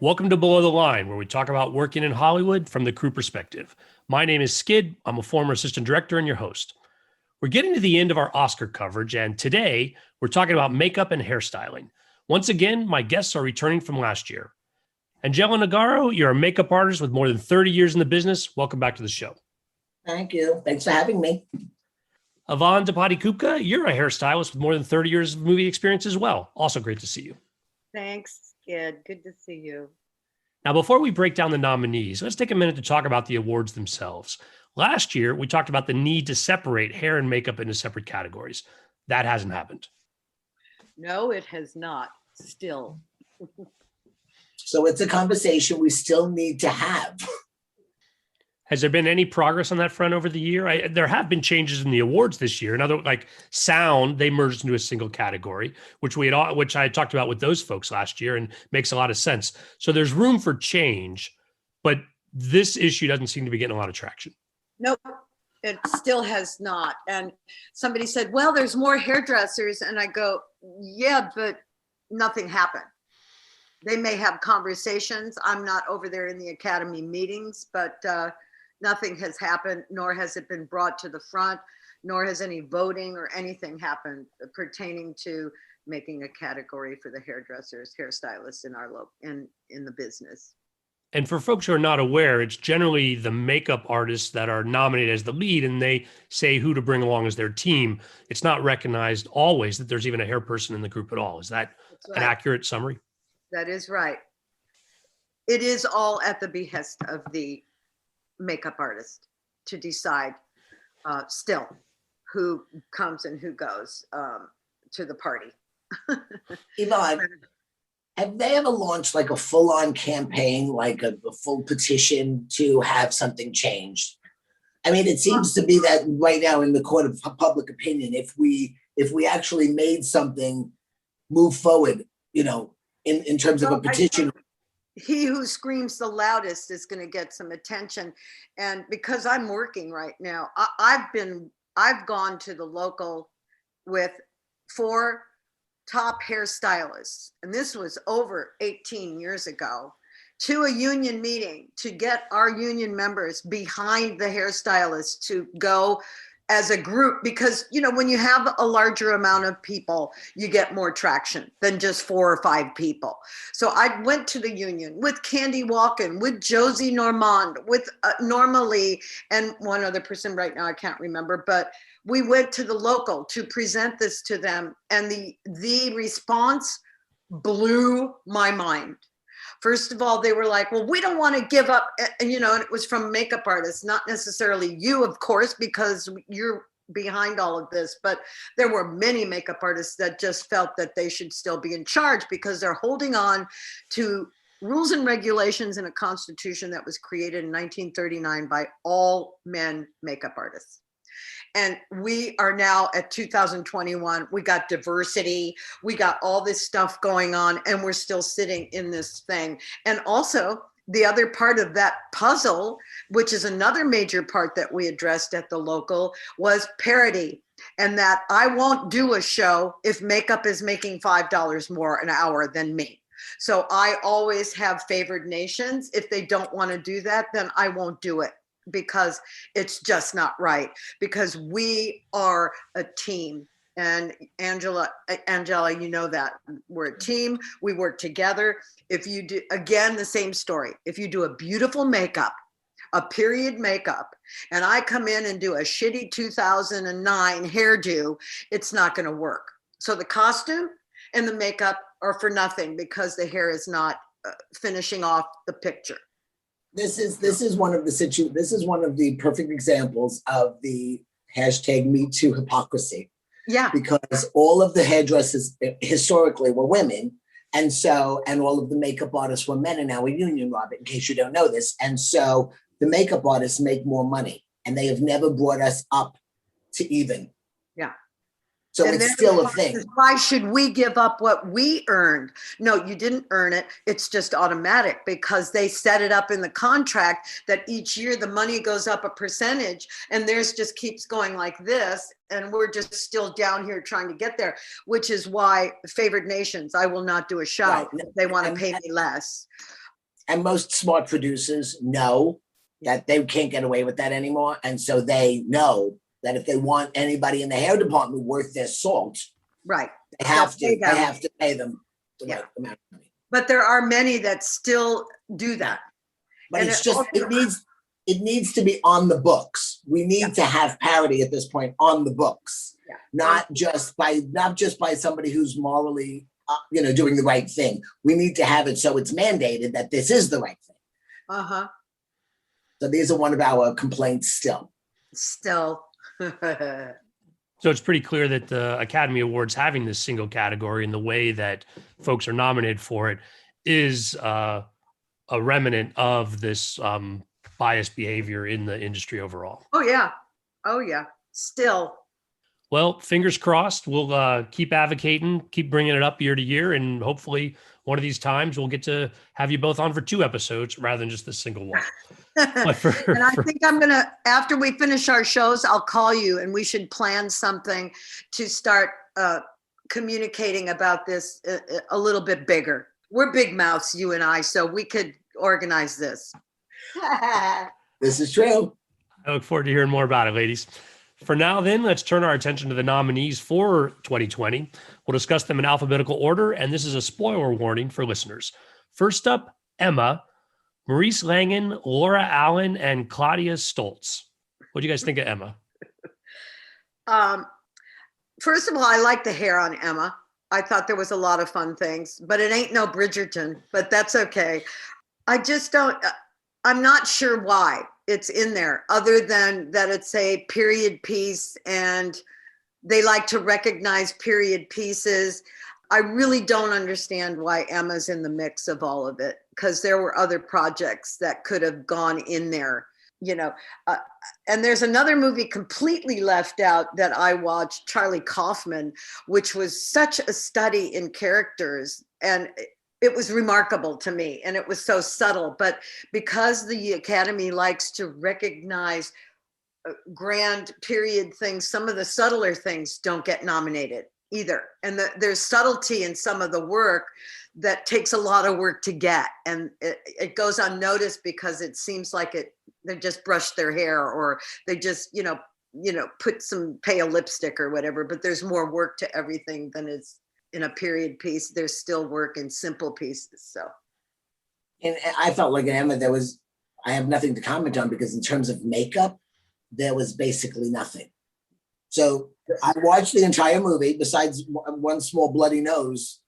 Welcome to Below the Line, where we talk about working in Hollywood from the crew perspective. My name is Skid. I'm a former assistant director and your host. We're getting to the end of our Oscar coverage, and today we're talking about makeup and hairstyling. Once again, my guests are returning from last year. Angela Nogaro, you're a makeup artist with more than 30 years in the business. Welcome back to the show. Thank you. Thanks for having me. Yvonne De Patis-Kupka, you're a hairstylist with more than 30 years of movie experience as well. Also great to see you. Thanks, Skid. Good to see you. Now, before we break down the nominees, let's take a minute to talk about the awards themselves. Last year, we talked about the need to separate hair and makeup into separate categories. That hasn't happened. No, it has not. Still. So it's a conversation we still need to have. Has there been any progress on that front over the year? There have been changes in the awards this year. Another, like sound, they merged into a single category, which I had talked about with those folks last year, and makes a lot of sense. So there's room for change, but this issue doesn't seem to be getting a lot of traction. Nope, it still has not. And somebody said, well, there's more hairdressers. And I go, yeah, but nothing happened. They may have conversations. I'm not over there in the academy meetings, but nothing has happened, nor has it been brought to the front, nor has any voting or anything happened pertaining to making a category for the hairdressers, hairstylists in the business. And for folks who are not aware, it's generally the makeup artists that are nominated as the lead, and they say who to bring along as their team. It's not recognized always that there's even a hair person in the group at all. Is that an accurate summary? That is right. It is all at the behest of the makeup artist to decide still who comes and who goes to the party. Yvonne, have they ever launched like a full-on campaign, like a full petition to have something changed? I mean, it seems to be that right now in the court of public opinion, if we actually made something move forward, in terms of a petition. He who screams the loudest is going to get some attention. And because I'm working right now, I've gone to the local with 4 top hairstylists, and this was over 18 years ago, to a union meeting to get our union members behind the hairstylists to go as a group, because when you have a larger amount of people, you get more traction than just 4 or 5 people. So I went to the union with Candy Walken, with Josie Normand, with Norma Lee, and one other person right now I can't remember, but we went to the local to present this to them, and the response blew my mind. First of all, they were like, well, we don't want to give up, and it was from makeup artists, not necessarily you, of course, because you're behind all of this, but there were many makeup artists that just felt that they should still be in charge because they're holding on to rules and regulations in a constitution that was created in 1939 by all men makeup artists. And we are now at 2021. We got diversity. We got all this stuff going on, and we're still sitting in this thing. And also, the other part of that puzzle, which is another major part that we addressed at the local, was parity. And that I won't do a show if makeup is making $5 more an hour than me. So I always have favored nations. If they don't want to do that, then I won't do it, because it's just not right, because we are a team. And Angela, you know that we're a team. We work together. If you do, again, the same story. If you do a beautiful makeup, a period makeup, and I come in and do a shitty 2009 hairdo, it's not going to work. So the costume and the makeup are for nothing because the hair is not finishing off the picture. This is one of the perfect examples of the hashtag Me Too hypocrisy. Yeah. Because all of the hairdressers historically were women. And all of the makeup artists were men, and now we're union, Robert, in case you don't know this. And so the makeup artists make more money, and they have never brought us up to even. Yeah. So it's still a thing. Why should we give up what we earned? No, you didn't earn it. It's just automatic because they set it up in the contract that each year the money goes up a percentage, and theirs just keeps going like this. And we're just still down here trying to get there, which is why favored nations, I will not do a show if they want to pay me less. And most smart producers know that they can't get away with that anymore. And so they know that if they want anybody in the hair department worth their salt, Right. they have They'll to, pay them. they have to pay them the Yeah. right amount of money. But there are many that still do that. But And it's it just, also- it needs to be on the books. We need to have parity at this point on the books, Yeah. not just by somebody who's morally, doing the right thing. We need to have it so it's mandated that this is the right thing. Uh-huh. So these are one of our complaints still. Still. So it's pretty clear that the Academy Awards having this single category and the way that folks are nominated for it is a remnant of this biased behavior in the industry overall. Oh, yeah. Oh, yeah. Still. Well, fingers crossed. We'll keep advocating, keep bringing it up year to year, and hopefully one of these times we'll get to have you both on for 2 episodes rather than just the single one. But And I think I'm going to, after we finish our shows, I'll call you and we should plan something to start communicating about this a little bit bigger. We're big mouths, you and I, so we could organize this. This is true. I look forward to hearing more about it, ladies. For now, then, let's turn our attention to the nominees for 2020. We'll discuss them in alphabetical order, and this is a spoiler warning for listeners. First up, Emma, Maurice Langen, Laura Allen, and Claudia Stoltz. What do you guys think of Emma? First of all, I like the hair on Emma. I thought there was a lot of fun things, but it ain't no Bridgerton, but that's okay. I just don't, I'm not sure why it's in there, other than that it's a period piece and they like to recognize period pieces. I really don't understand why Emma's in the mix of all of it, because there were other projects that could have gone in there, and there's another movie completely left out that I watched, Charlie Kaufman, which was such a study in characters, and it was remarkable to me, and it was so subtle. But because the Academy likes to recognize grand period things, some of the subtler things don't get nominated either. And there's subtlety in some of the work that takes a lot of work to get, and it goes unnoticed because it seems like they just brushed their hair, or they just put some pale lipstick or whatever. But there's more work to everything than is in a period piece. There's still work in simple pieces. So, and I felt like in Emma I have nothing to comment on, because in terms of makeup, there was basically nothing. So I watched the entire movie. Besides one small bloody nose,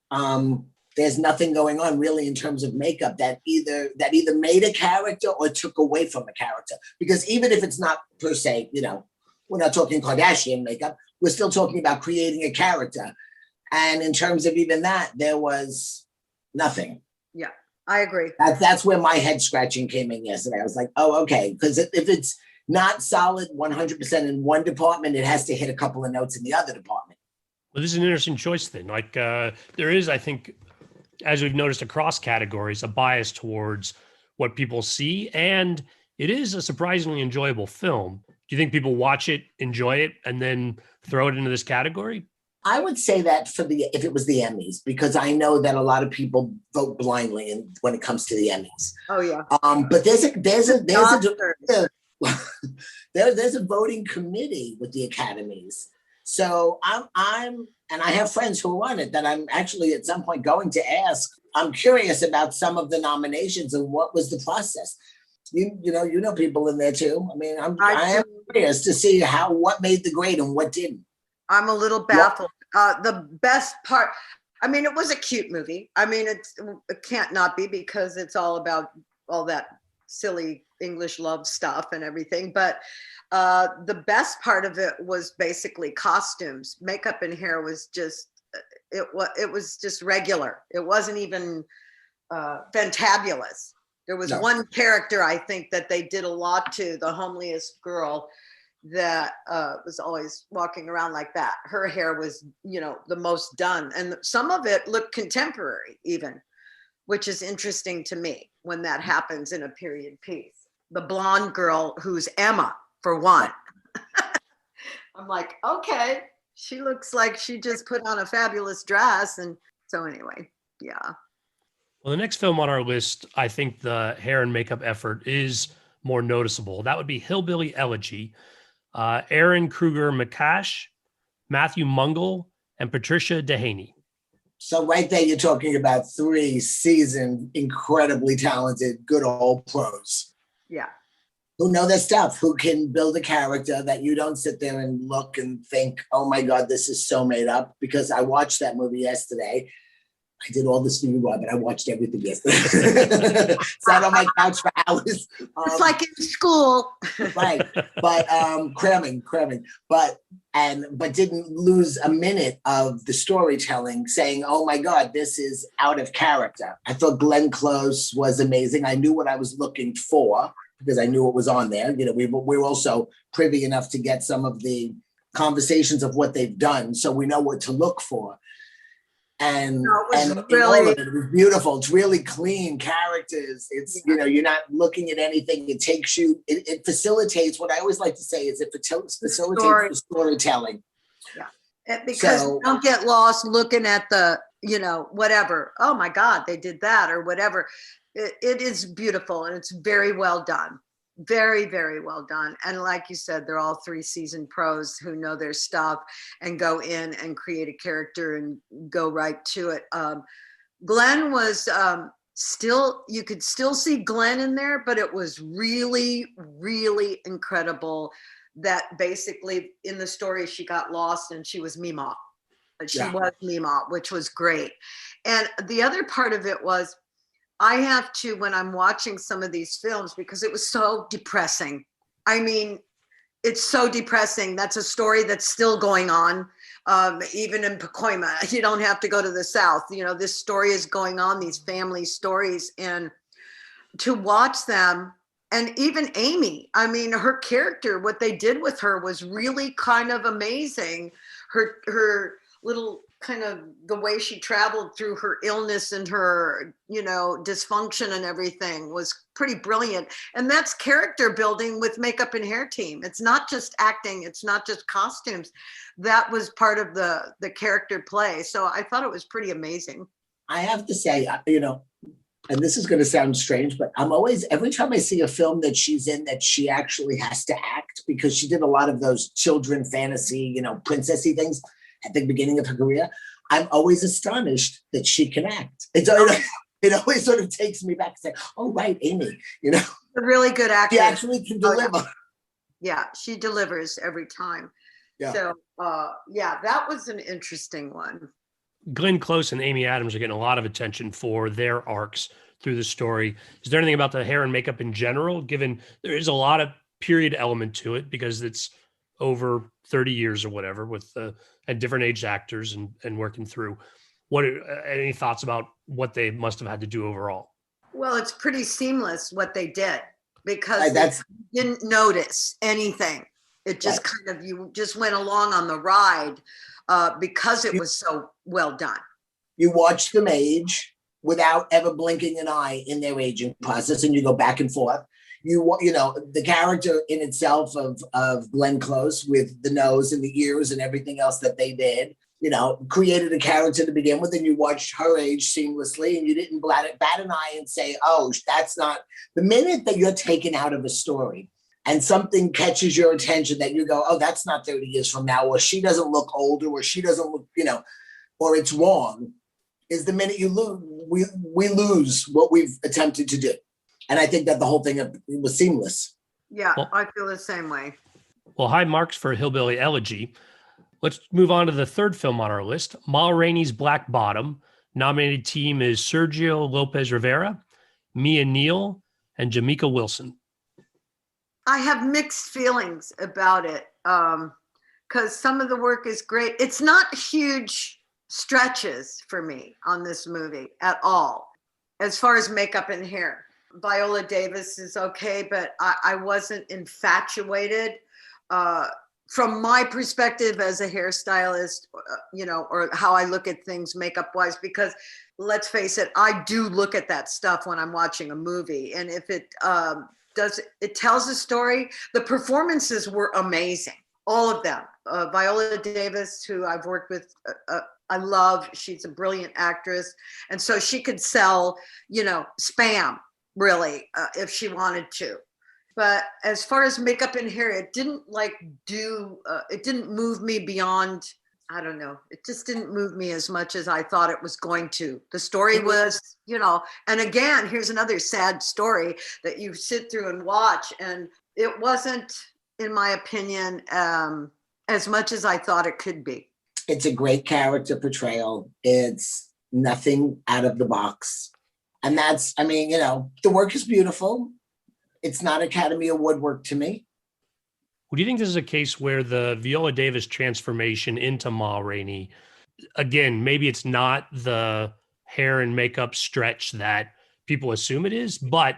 there's nothing going on really in terms of makeup that either made a character or took away from a character. Because even if it's not per se, we're not talking Kardashian makeup, we're still talking about creating a character. And in terms of even that, there was nothing. Yeah, I agree. That's where my head scratching came in yesterday. I was like, oh, okay. Because if it's not solid 100% in one department, it has to hit a couple of notes in the other department. Well, this is an interesting choice then. Like there is, I think, as we've noticed across categories, a bias towards what people see. And it is a surprisingly enjoyable film. Do you think people watch it, enjoy it, and then throw it into this category? I would say that if it was the Emmys, because I know that a lot of people vote blindly when it comes to the Emmys. Oh yeah. But there's a voting committee with the academies. So and I have friends who run it that I'm actually at some point going to ask. I'm curious about some of the nominations and what was the process. You know people in there too. I mean, I am curious to see what made the grade and what didn't. I'm a little baffled. The best part, I mean, it was a cute movie. I mean, it can't not be, because it's all about all that silly English love stuff and everything. But the best part of it was basically costumes. Makeup and hair was just, it was just regular. It wasn't even fantabulous. There was one character, I think, that they did a lot to, the homeliest girl that was always walking around like that. Her hair was, the most done. And some of it looked contemporary even, which is interesting to me when that happens in a period piece. The blonde girl who's Emma, for one. I'm like, okay, she looks like she just put on a fabulous dress. And so anyway, yeah. Well, the next film on our list, I think the hair and makeup effort is more noticeable. That would be Hillbilly Elegy. Aaron Kruger McCash, Matthew Mungle, and Patricia Dehaney. So right there, you're talking about 3 seasoned, incredibly talented, good old pros. Yeah. Who know their stuff, who can build a character that you don't sit there and look and think, oh my God, this is so made up. Because I watched that movie yesterday. I did all this for you, Rob, but I watched everything yesterday. Sat on my couch for hours. It's like in school. Right. But cramming. But didn't lose a minute of the storytelling, saying, oh my God, this is out of character. I thought Glenn Close was amazing. I knew what I was looking for because I knew it was on there. You know, we were also privy enough to get some of the conversations of what they've done, so we know what to look for. And really, all of it was beautiful. It's really clean characters. It's, you know, you're not looking at anything. It takes you, it facilitates, what I always like to say is it facilitates the storytelling. Yeah. Because you don't get lost looking at the, you know, whatever. Oh my God, they did that or whatever. It is beautiful and it's very well done. Very, very well done. And like you said, they're all 3 seasoned pros who know their stuff and go in and create a character and go right to it. Glenn was still, you could still see Glenn in there, but it was really, really incredible that basically in the story she got lost and she was Mima. Was Mima, which was great. And the other part of it was, I have to, when I'm watching some of these films, because it was so depressing. I mean, it's so depressing. That's a story that's still going on. Even in Pacoima, you don't have to go to the South. You know, this story is going on, these family stories. And to watch them, and even Amy, I mean, her character, what they did with her was really kind of amazing. Her little kind of the way she traveled through her illness and her, you know, dysfunction and everything was pretty brilliant. And that's character building with makeup and hair team. It's not just acting. It's not just costumes. That was part of the character play. So I thought it was pretty amazing. I have to say, you know, and this is going to sound strange, but I'm always, every time I see a film that she's in that she actually has to act, because she did a lot of those children fantasy, you know, princessy things at the beginning of her career, I'm always astonished that she can act. It always sort of takes me back and say, oh, right, Amy, you know. A really good actress. She actually can deliver. Yeah, she delivers every time. Yeah. So, that was an interesting one. Glenn Close and Amy Adams are getting a lot of attention for their arcs through the story. Is there anything about the hair and makeup in general, given there is a lot of period element to it because it's over 30 years or whatever with and different aged actors and working through. What any thoughts about what they must have had to do overall? Well, it's pretty seamless what they did because you didn't notice anything. It just kind of, you just went along on the ride because it was so well done. You watch them age without ever blinking an eye in their aging process, and you go back and forth. You know, the character in itself of Glenn Close with the nose and the ears and everything else that they did, you know, created a character to begin with, and you watched her age seamlessly, and you didn't bat an eye and say, oh, that's not. The minute that you're taken out of a story and something catches your attention that you go, oh, that's not 30 years from now, or she doesn't look older, or she doesn't look, you know, or it's wrong, is the minute you lose, we lose what we've attempted to do. And I think that the whole thing was seamless. Yeah, well, I feel the same way. Well, high marks for Hillbilly Elegy. Let's move on to the third film on our list, Ma Rainey's Black Bottom. Nominated team is Sergio Lopez Rivera, Mia Neal, and Jamaica Wilson. I have mixed feelings about it because some of the work is great. It's not huge stretches for me on this movie at all, as far as makeup and hair. Viola Davis is okay, but I wasn't infatuated from my perspective as a hairstylist, you know, or how I look at things makeup wise, because let's face it, I do look at that stuff when I'm watching a movie. And if it it tells a story. The performances were amazing. All of them. Viola Davis, who I've worked with she's a brilliant actress. And so she could sell, Spam really, if she wanted to. But as far as makeup and hair, it didn't it didn't move me beyond, I don't know. It just didn't move me as much as I thought it was going to. The story was, and again, here's another sad story that you sit through and watch. And it wasn't, in my opinion, as much as I thought it could be. It's a great character portrayal. It's nothing out of the box. And that's, the work is beautiful. It's not Academy Award work to me. Well, do you think this is a case where the Viola Davis transformation into Ma Rainey, again, maybe it's not the hair and makeup stretch that people assume it is, but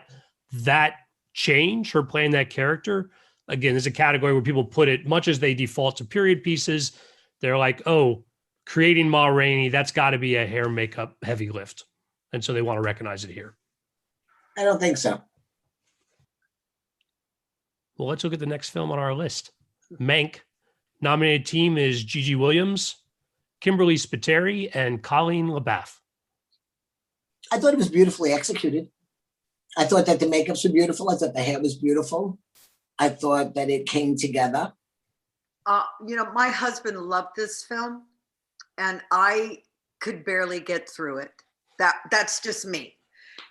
that change, her playing that character, again, is a category where people put it, much as they default to period pieces, they're like, oh, creating Ma Rainey, that's got to be a hair makeup heavy lift. And so they want to recognize it here. I don't think so. Well, let's look at the next film on our list. Mank. Nominated team is Gigi Williams, Kimberly Spiteri, and Colleen LaBeouf. I thought it was beautifully executed. I thought that the makeups were beautiful. I thought the hair was beautiful. I thought that it came together. My husband loved this film, and I could barely get through it. That's just me.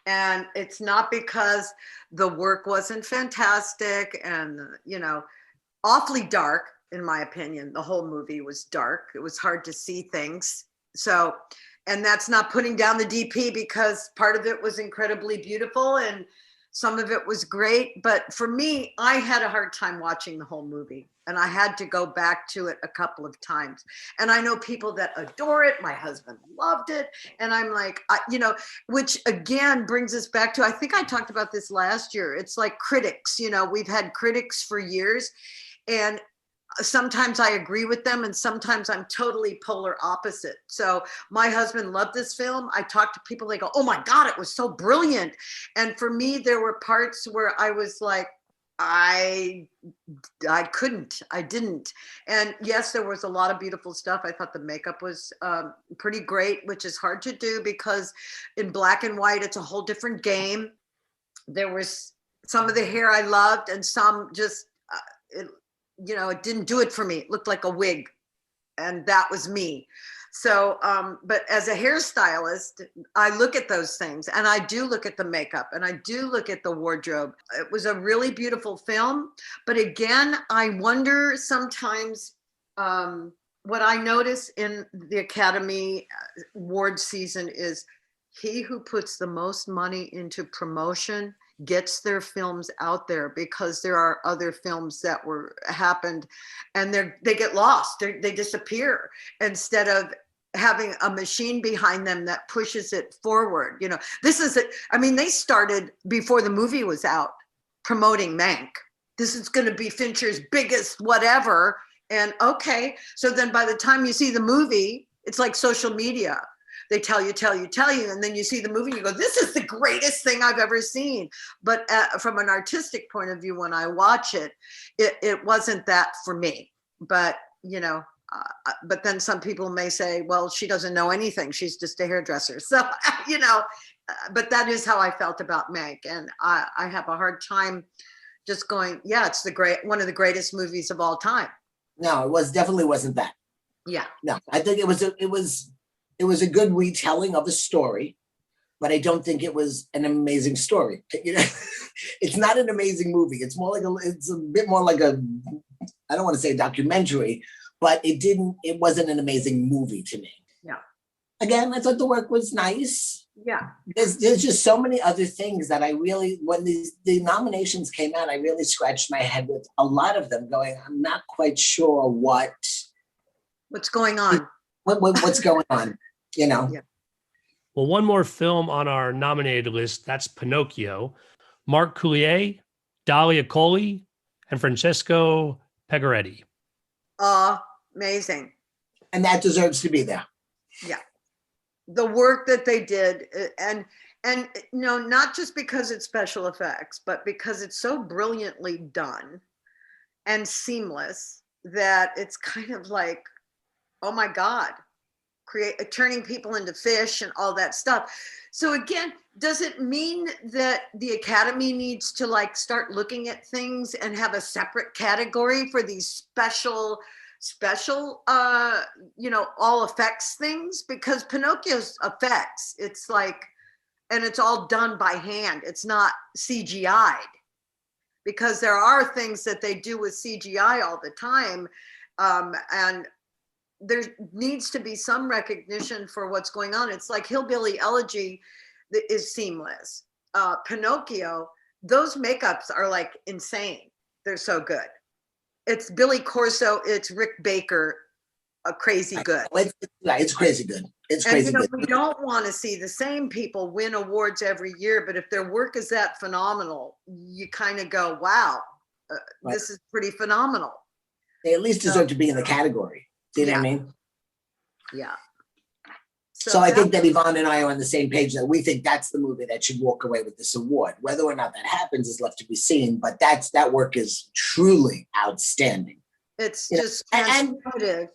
And it's not because the work wasn't fantastic and, awfully dark, in my opinion. The whole movie was dark. It was hard to see things. So, and that's not putting down the DP, because part of it was incredibly beautiful and some of it was great. But for me, I had a hard time watching the whole movie, and I had to go back to it a couple of times. And I know people that adore it. My husband loved it. And I'm like, which again brings us back to, I think I talked about this last year. It's like critics, we've had critics for years, and sometimes I agree with them and sometimes I'm totally polar opposite. So my husband loved this film. I talked to people, they go, oh my God, it was so brilliant. And for me, there were parts where I was like, I didn't. And yes, there was a lot of beautiful stuff. I thought the makeup was pretty great, which is hard to do because in black and white, it's a whole different game. There was some of the hair I loved and some just, it didn't do it for me. It looked like a wig, and that was me. So, but as a hairstylist, I look at those things, and I do look at the makeup, and I do look at the wardrobe. It was a really beautiful film. But again, I wonder sometimes, what I notice in the Academy Award season is he who puts the most money into promotion gets their films out there, because there are other films that happened and they get lost. They disappear instead of having a machine behind them that pushes it forward. This is it. I mean, they started before the movie was out promoting Mank. This is going to be Fincher's biggest whatever. And okay. So then by the time you see the movie, it's like social media. They tell you, and then you see the movie and you go, this is the greatest thing I've ever seen. But from an artistic point of view, when I watch it, it wasn't that for me. But, but then some people may say, well, she doesn't know anything. She's just a hairdresser. So, but that is how I felt about Meg. And I have a hard time just going, yeah, it's one of the greatest movies of all time. No, definitely wasn't that. Yeah. No, I think it was a good retelling of a story, but I don't think it was an amazing story. It's not an amazing movie. It's a bit more like I don't want to say a documentary, but it wasn't an amazing movie to me. Yeah. Again, I thought the work was nice. Yeah. There's just so many other things that when the nominations came out, I really scratched my head with a lot of them going, I'm not quite sure what's going on. What's going on, Yeah. Well, one more film on our nominated list, that's Pinocchio. Mark Coulier, Dalia Coli, and Francesco Pegoretti. Amazing. And that deserves to be there. Yeah. The work that they did, and not just because it's special effects, but because it's so brilliantly done and seamless that it's kind of like, oh my God, turning people into fish and all that stuff. So again, does it mean that the Academy needs to like start looking at things and have a separate category for these special all effects things? Because Pinocchio's effects, it's like, and it's all done by hand, it's not CGI'd, because there are things that they do with CGI all the time, and there needs to be some recognition for what's going on. It's like Hillbilly Elegy is seamless. Pinocchio, those makeups are like insane. They're so good. It's Billy Corso, it's Rick Baker, crazy good. It's crazy good. It's And crazy good. we don't want to see the same people win awards every year, but if their work is that phenomenal, you kind of go, wow, this is pretty phenomenal. They at least deserve to be in the category. Do you know what I mean? Yeah. So I think that Yvonne and I are on the same page, that we think that's the movie that should walk away with this award. Whether or not that happens is left to be seen, but that work is truly outstanding. It's transformative.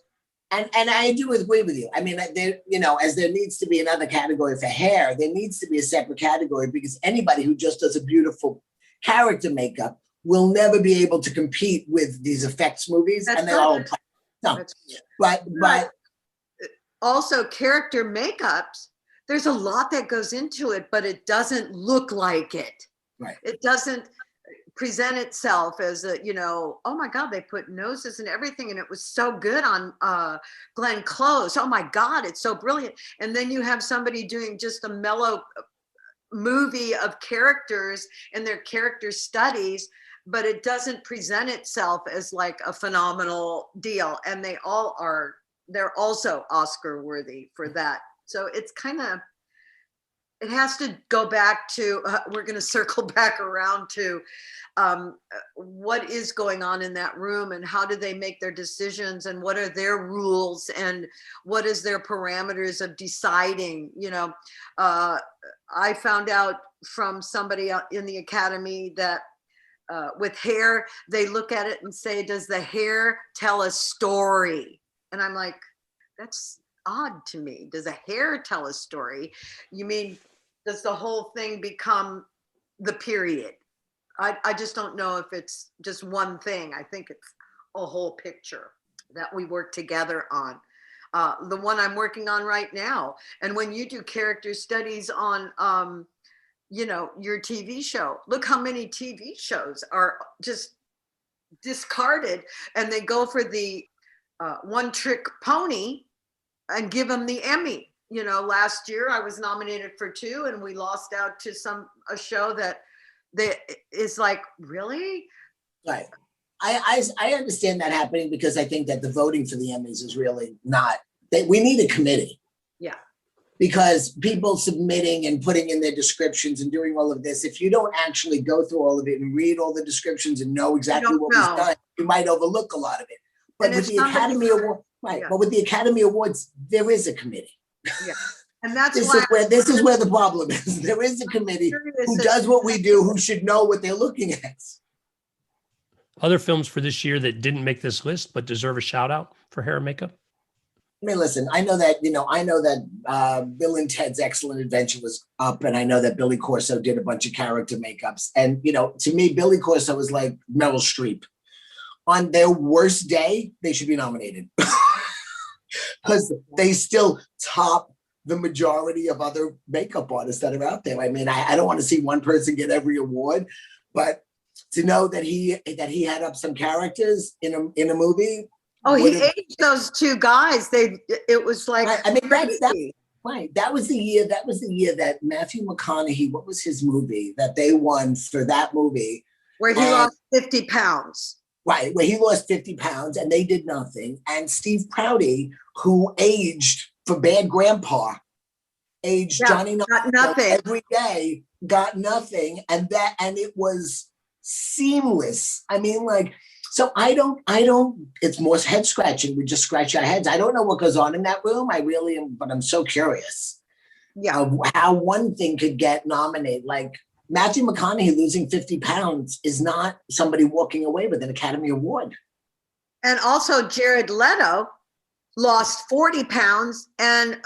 And I do agree with you. I mean, there, as there needs to be another category for hair, there needs to be a separate category, because anybody who just does a beautiful character makeup will never be able to compete with these effects movies. That's and they're all but also character makeups, there's a lot that goes into it, but it doesn't look like it. Right. It doesn't present itself as a, oh my God, they put noses and everything, and it was so good on Glenn Close. Oh my God, it's so brilliant. And then you have somebody doing just a mellow movie of characters and their character studies, but it doesn't present itself as like a phenomenal deal. And they're also Oscar worthy for that. So it's kind of, it has to go back to, we're going to circle back around to what is going on in that room, and how do they make their decisions, and what are their rules, and what is their parameters of deciding. I found out from somebody in the Academy that with hair, they look at it and say, does the hair tell a story? And I'm like, that's odd to me. Does a hair tell a story? You mean, does the whole thing become the period? I just don't know if it's just one thing. I think it's a whole picture that we work together on. The one I'm working on right now. And when you do character studies on, your TV show, look how many TV shows are just discarded, and they go for the one trick pony and give them the Emmy. Last year I was nominated for 2, and we lost out to a show that is like, really? Right. I understand that happening, because I think that the voting for the Emmys is really not, we need a committee. Yeah. Because people submitting and putting in their descriptions and doing all of this, if you don't actually go through all of it and read all the descriptions and know exactly what was done, you might overlook a lot of it. But with the Academy Award, but with the Academy Awards, there is a committee. Yeah. And that's this is where the problem is. There is a committee who does what we do, who should know what they're looking at. Other films for this year that didn't make this list but deserve a shout out for hair and makeup? I mean, listen, I know that Bill and Ted's Excellent Adventure was up, and I know that Billy Corso did a bunch of character makeups. And, to me, Billy Corso was like Meryl Streep. On their worst day, they should be nominated. Because they still top the majority of other makeup artists that are out there. I mean, I don't want to see one person get every award, but to know that he had up some characters in a movie. Oh, he aged those 2 guys. It was like, right. I mean, right. That was the year that Matthew McConaughey, what was his movie that they won for that movie? Where he lost 50 pounds. Right, where he lost 50 pounds and they did nothing. And Steve Prouty, who aged for Bad Grandpa, Johnny got nothing every day, got nothing, and it was seamless. I mean, like, so I don't. It's more head scratching. We just scratch our heads. I don't know what goes on in that room. I really am, but I'm so curious. Yeah, how one thing could get nominated, like. Matthew McConaughey losing 50 pounds is not somebody walking away with an Academy Award. And also Jared Leto, lost 40 pounds and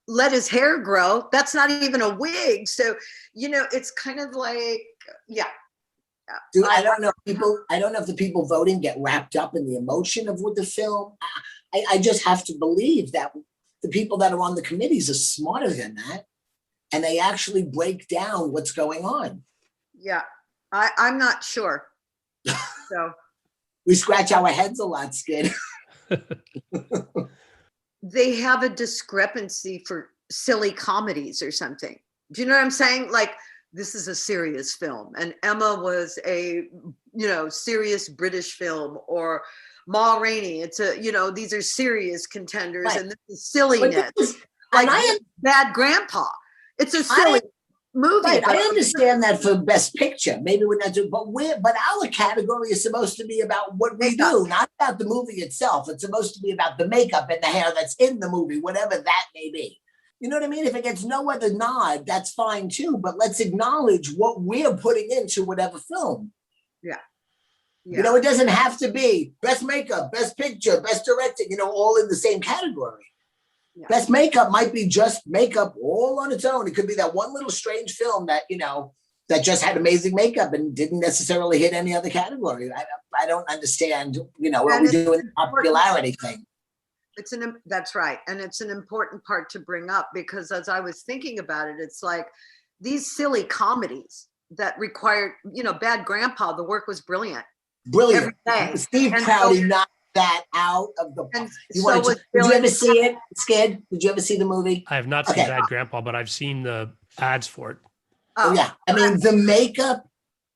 let his hair grow. That's not even a wig. So, it's kind of like, yeah. Dude, I don't know. I don't know if the people voting get wrapped up in the emotion of with the film. I just have to believe that the people that are on the committees are smarter than that, and they actually break down what's going on. Yeah, I'm not sure. So we scratch our heads a lot, Skid. They have a discrepancy for silly comedies or something. Do you know what I'm saying? Like, this is a serious film, and Emma was a, serious British film, or Ma Rainey. It's these are serious contenders, right. And this is silliness. Like Bad Grandpa. It's a silly movie. Right, I understand that for Best Picture. Maybe we're not doing, but our category is supposed to be about what we do, not about the movie itself. It's supposed to be about the makeup and the hair that's in the movie, whatever that may be. You know what I mean? If it gets no other nod, that's fine too. But let's acknowledge what we're putting into whatever film. Yeah. It doesn't have to be Best Makeup, Best Picture, Best Directing, all in the same category. Yeah. Best Makeup might be just makeup all on its own. It could be that one little strange film that, that just had amazing makeup and didn't necessarily hit any other category. I don't understand, what we do in the popularity thing. That's right. And it's an important part to bring up, because as I was thinking about it, it's like these silly comedies that required, Bad Grandpa, the work was brilliant. Brilliant. Steve Prouty knocked that out of the. Did you ever see it, Skid? Did you ever see the movie? I have not seen Bad Grandpa, but I've seen the ads for it. Oh yeah. I mean, the makeup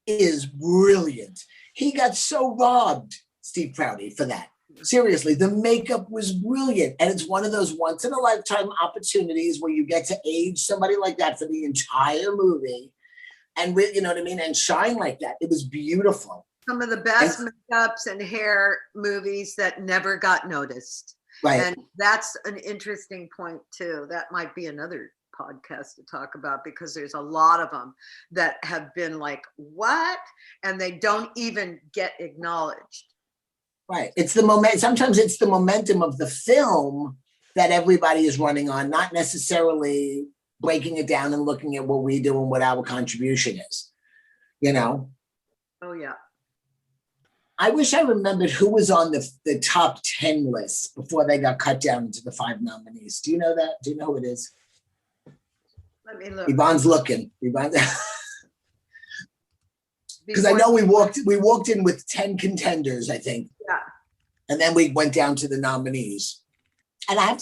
is brilliant. He got so robbed, Steve Prouty, for that. Seriously, the makeup was brilliant. And it's one of those once in a lifetime opportunities where you get to age somebody like that for the entire movie. And you know what I mean? And shine like that. It was beautiful. Some of the best makeups and hair movies that never got noticed. Right. And that's an interesting point too. That might be another podcast to talk about, because there's a lot of them that have been like, what? And they don't even get acknowledged. Right. It's the moment. Sometimes it's the momentum of the film that everybody is running on, not necessarily breaking it down and looking at what we do and what our contribution is, Oh, yeah. I wish I remembered who was on the top 10 list before they got cut down into the 5 nominees. Do you know that? Do you know who it is? Let me look. Yvonne's looking. Because I know we walked in with 10 contenders, I think. Yeah. And then we went down to the nominees. And I have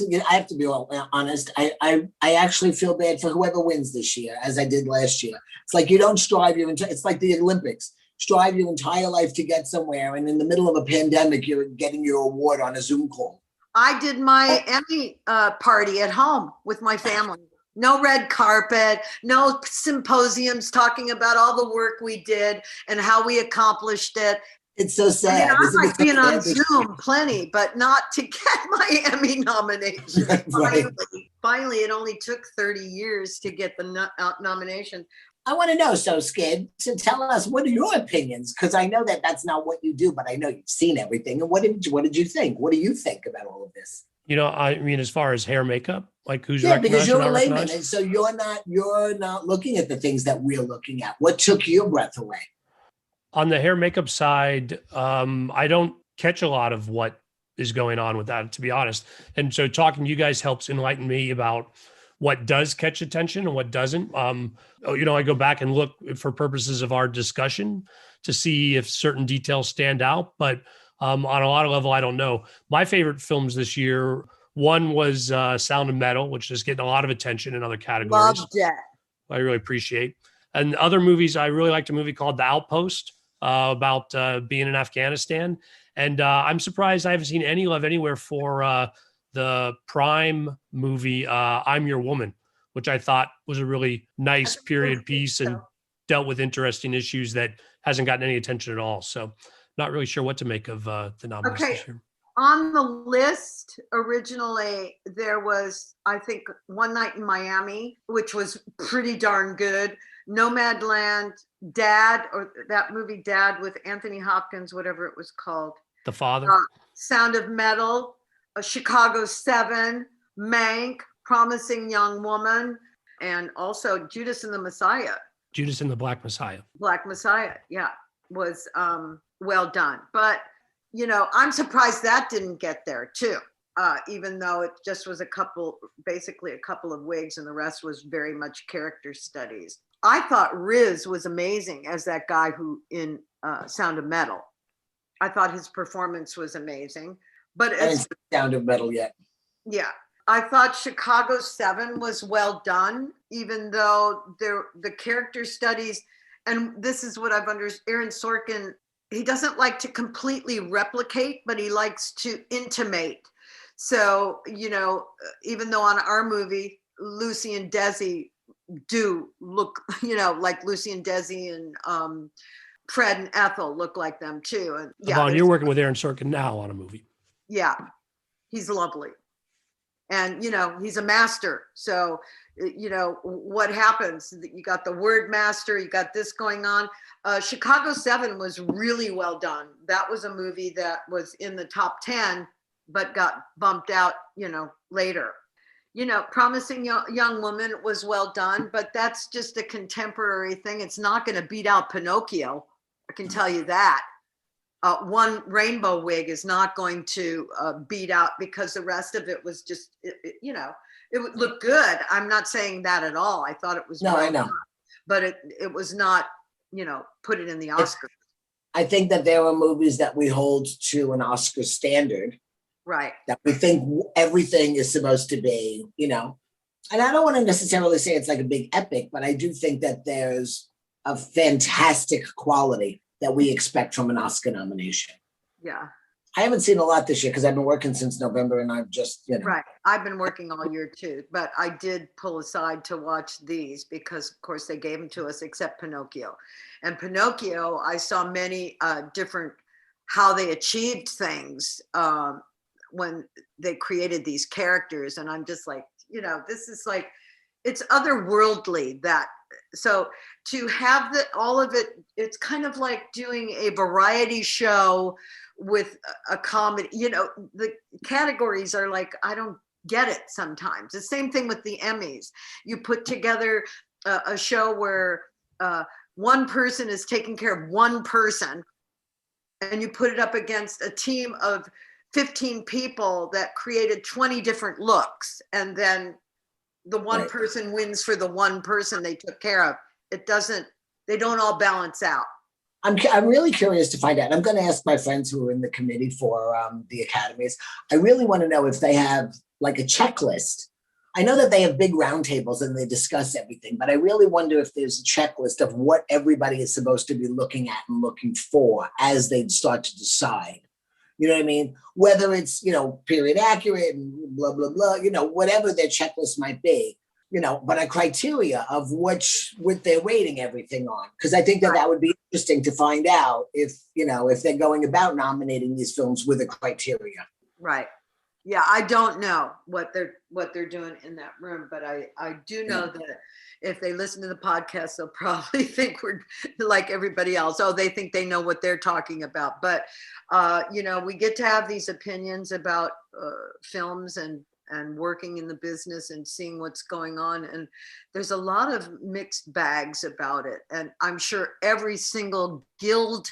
to be honest. I actually feel bad for whoever wins this year, as I did last year. It's like you don't strive it's like the Olympics. Strive your entire life to get somewhere, and in the middle of a pandemic, you're getting your award on a Zoom call. I did my Emmy party at home with my family. No red carpet, no symposiums talking about all the work we did and how we accomplished it. It's so sad. I like being on Zoom plenty, but not to get my Emmy nomination. Right. Finally, it only took 30 years to get the nomination. I want to know, so Skid, so tell us, what are your opinions? Because I know that that's not what you do, but I know you've seen everything. And what did you think? What do you think about all of this? I mean, as far as hair makeup, like who's because you're a layman, and so you're not looking at the things that we're looking at. What took your breath away? On the hair makeup side, I don't catch a lot of what is going on with that, to be honest. And so talking to you guys helps enlighten me about what does catch attention and what doesn't. I go back and look for purposes of our discussion to see if certain details stand out. But on a lot of level, I don't know. My favorite films this year, one was Sound of Metal, which is getting a lot of attention in other categories. Loved it. I really appreciate. And other movies, I really liked a movie called The Outpost about being in Afghanistan. And I'm surprised I haven't seen any love anywhere for the Prime movie, I'm Your Woman, which I thought was a really nice period piece and dealt with interesting issues that hasn't gotten any attention at all. So not really sure what to make of the nominees this year. On the list originally, there was, I think, One Night in Miami, which was pretty darn good. Nomadland, Dad, or that movie Dad with Anthony Hopkins, whatever it was called. The Father. Sound of Metal. Chicago 7, Mank, Promising Young Woman, and also Judas and the Messiah. Judas and the Black Messiah. Black Messiah, yeah, was well done. But, I'm surprised that didn't get there too, even though it just was basically a couple of wigs and the rest was very much character studies. I thought Riz was amazing as that guy who in Sound of Metal. I thought his performance was amazing. But I haven't seen Sound of Metal yet. Yeah. I thought Chicago 7 was well done, even though the character studies, and this is what I've understood, Aaron Sorkin, he doesn't like to completely replicate, but he likes to intimate. So, even though on our movie, Lucy and Desi do look, like Lucy and Desi and Fred and Ethel look like them too. And Yvonne, you're working with Aaron Sorkin now on a movie. Yeah, he's lovely. And, he's a master. So, what happens? You got the word master, you got this going on. Chicago 7 was really well done. That was a movie that was in the top 10, but got bumped out, later. Promising Young Woman was well done, but that's just a contemporary thing. It's not going to beat out Pinocchio. I can tell you that. One rainbow wig is not going to beat out, because the rest of it was just, it would look good. I'm not saying that at all. I thought it was No, well I know. done, but it was not, put it in the Oscars. I think that there are movies that we hold to an Oscar standard, Right. that we think everything is supposed to be, and I don't want to necessarily say it's like a big epic, but I do think that there's a fantastic quality that we expect from an Oscar nomination. Yeah. I haven't seen a lot this year because I've been working since November, and I've just, Right. I've been working all year too, but I did pull aside to watch these because, of course, they gave them to us, except Pinocchio. And Pinocchio, I saw many different, how they achieved things when they created these characters. And I'm just like, this is like, it's otherworldly. So to have all of it, it's kind of like doing a variety show with a comedy. The categories are like, I don't get it sometimes. The same thing with the Emmys. You put together a show where one person is taking care of one person, and you put it up against a team of 15 people that created 20 different looks, and then the one Right. person wins for the one person they took care of. They don't all balance out. I'm really curious to find out. I'm going to ask my friends who are in the committee for the academies. I really want to know if they have like a checklist. I know that they have big roundtables and they discuss everything, but I really wonder if there's a checklist of what everybody is supposed to be looking at and looking for as they start to decide. You know what I mean? Whether it's, period accurate and blah, blah, blah, whatever their checklist might be, but a criteria of what they're rating everything on. Because I think that would be interesting to find out if they're going about nominating these films with a criteria. Right. Yeah, I don't know what they're doing in that room, but I do know that if they listen to the podcast, they'll probably think we're like everybody else. Oh, they think they know what they're talking about. But we get to have these opinions about films and working in the business and seeing what's going on. And there's a lot of mixed bags about it. And I'm sure every single guild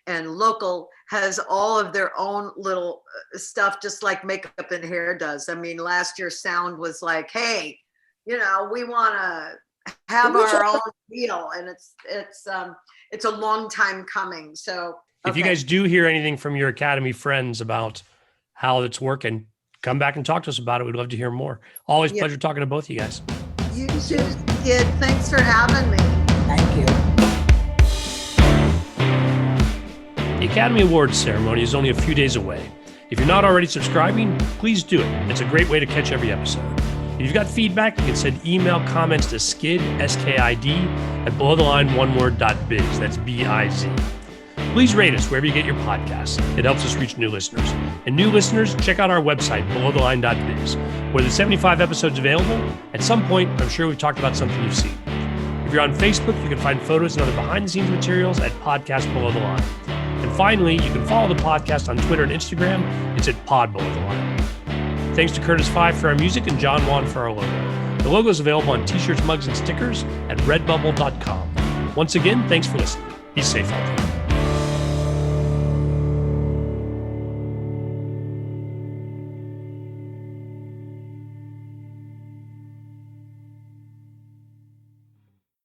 and local has all of their own little stuff, just like Makeup and Hair does. I mean, last year sound was like, hey, we want to have our own deal. And it's a long time coming. So if you guys do hear anything from your Academy friends about how it's working, come back and talk to us about it. We'd love to hear more. Always a pleasure talking to both of you guys. You too, kid. Thanks for having me. Thank you. The Academy Awards ceremony is only a few days away. If you're not already subscribing, please do it. It's a great way to catch every episode. If you've got feedback, you can send email comments to skid, S-K-I-D, at belowtheline.biz. That's B-I-Z. Please rate us wherever you get your podcasts. It helps us reach new listeners. And new listeners, check out our website, belowtheline.biz, where there's 75 episodes available. At some point, I'm sure we've talked about something you've seen. If you're on Facebook, you can find photos and other behind-the-scenes materials at Podcast Below the Line. And finally, you can follow the podcast on Twitter and Instagram. It's at Pod Below the Line. Thanks to Curtis Five for our music and John Wan for our logo. The logo is available on t-shirts, mugs, and stickers at redbubble.com. Once again, thanks for listening. Be safe out there.